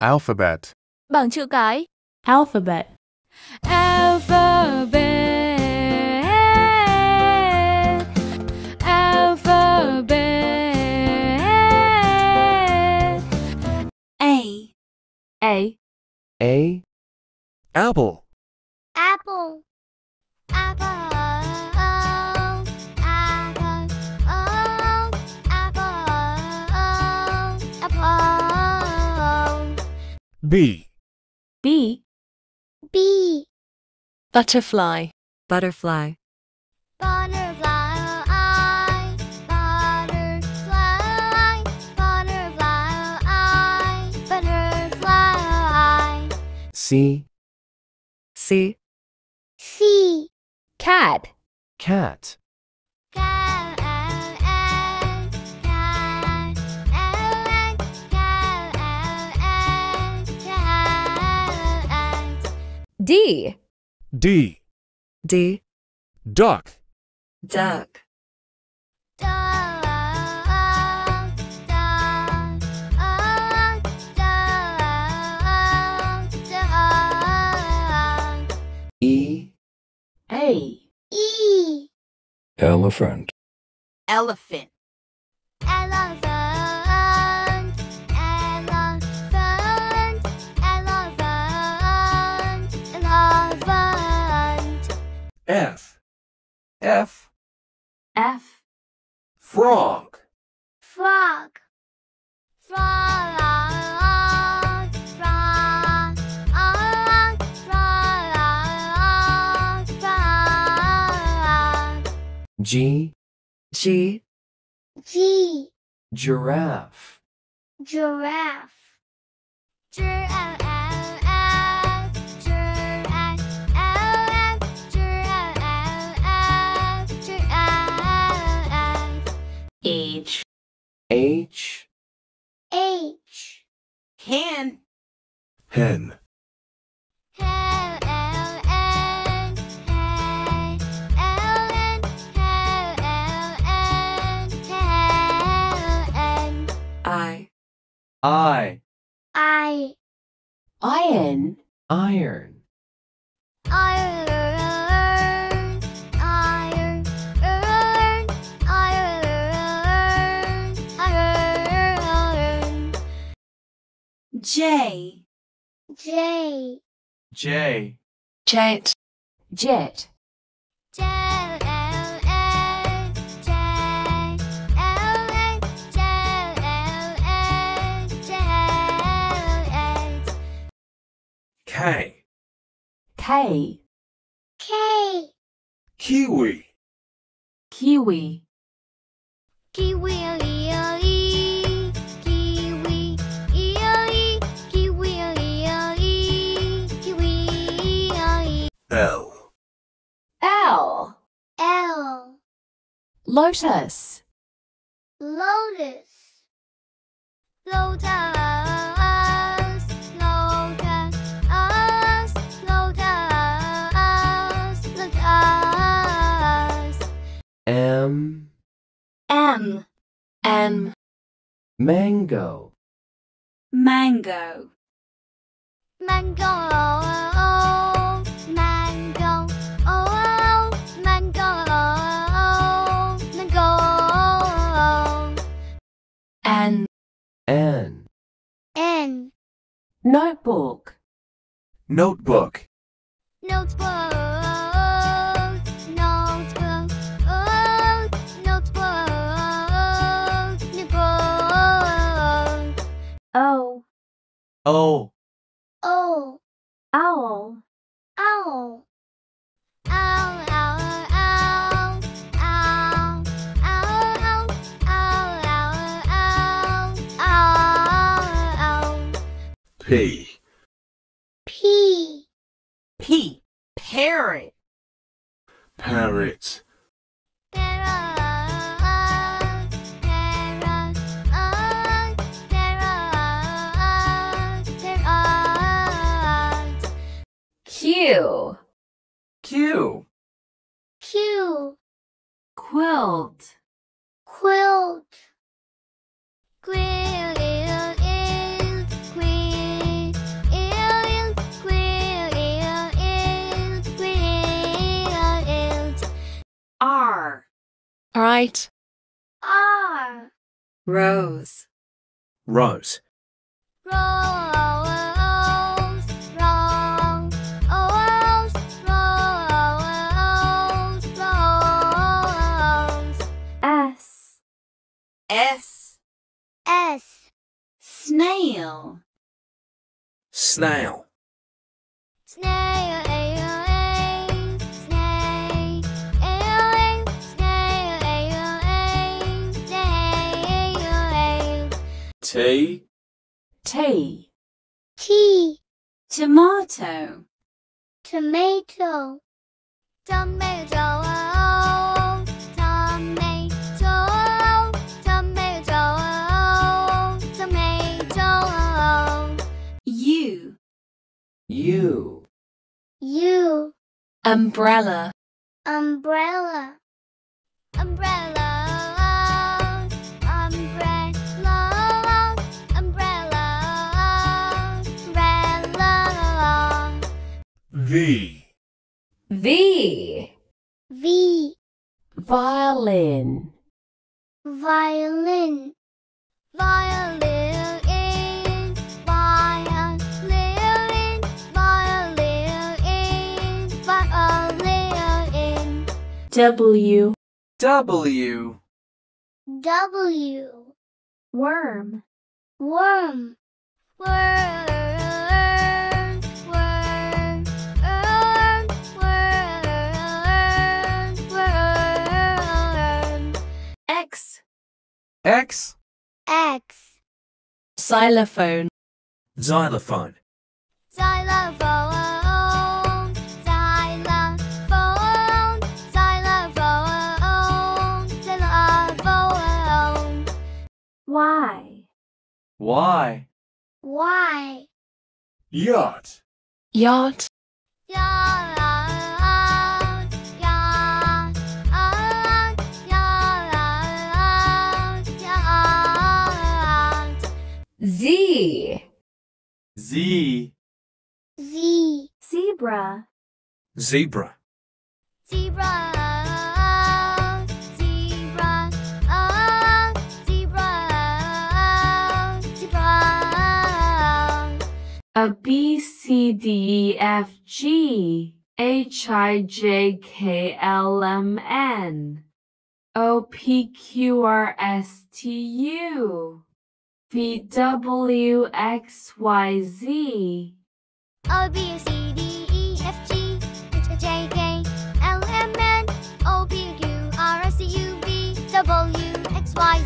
Alphabet. Bảng chữ cái. Alphabet. Alphabet. Alphabet. A. A. A. Apple. Apple. Apple. Apple. Apple. Apple. B. B. B. Butterfly. Butterfly. Butterfly. Butterfly. Butterfly. Butterfly. C. C. C. Cat. Cat. Cat. Cat. Cat. D. D. D. Duck. Duck. Duck. E. A. E. Elephant. Elephant. Elephant. Elephant. Elephant. Elephant. F. F. F. Frog. Frog. Frog. Frog. Frog. Frog. G. G. G. Giraffe. Giraffe. Giraffe. H. H. H. Hen. Hen. I. I. I. Iron. Iron. Iron. Iron. Iron. Iron. J. J. J. Jet. Jet. Jet. K. K. K. Kiwi. Kiwi. Kiwi. Kiwi. Kiwi. Kiwi. L. L. L. Lotus. Lotus. Lotus. Lotus. Lotus. Lotus. M. M. M. Mango. Mango. Mango. Mango. Oh, mango. Mango. N. N. N. Notebook. Notebook. Notebook. Notebook. Oh, notebook. Notebook. O. O. Oh. Owl. Owl. Owl. Owl. Owl. Owl. Owl. Owl. Owl. Owl. P. P. P. Parrot. Parrot. Parrot. Parrot. Parrot. Parrot. Q. Q. Q. Quilt. Quilt. Quilt. Quilt. right, R. rose, Rose. Rose, rose, rose, rose, rose. S. S, S. Snail. Snail. Snail, snail, snail, snail. T. T. T. Tomato. Tomato. Tomato, tomato, tomato, tomato. U. U. U. umbrella, Umbrella. Umbrella. Umbrella. Umbrella. Umbrella. V. V. V. Violin. Violin. Violin. Violin. Violin. Violin. W. W. W. Worm. Worm. Worm. Worm. Worm. Worm. X. X. X. xylophone, Xylophone. Xylophone. Xylophone. Xylophone. Xylophone. Y. Y. Y. Yacht. yacht, Yacht. Yacht. Yacht. Yacht. Z. Z. Z. Zebra. Zebra. Zebra. Zebra. Zebra. Zebra. A B C D E F G H I J K L M N O P Q R S T U V W X Y Z. A B C D E F G H I J K L M N O P Q R S T U V W X Y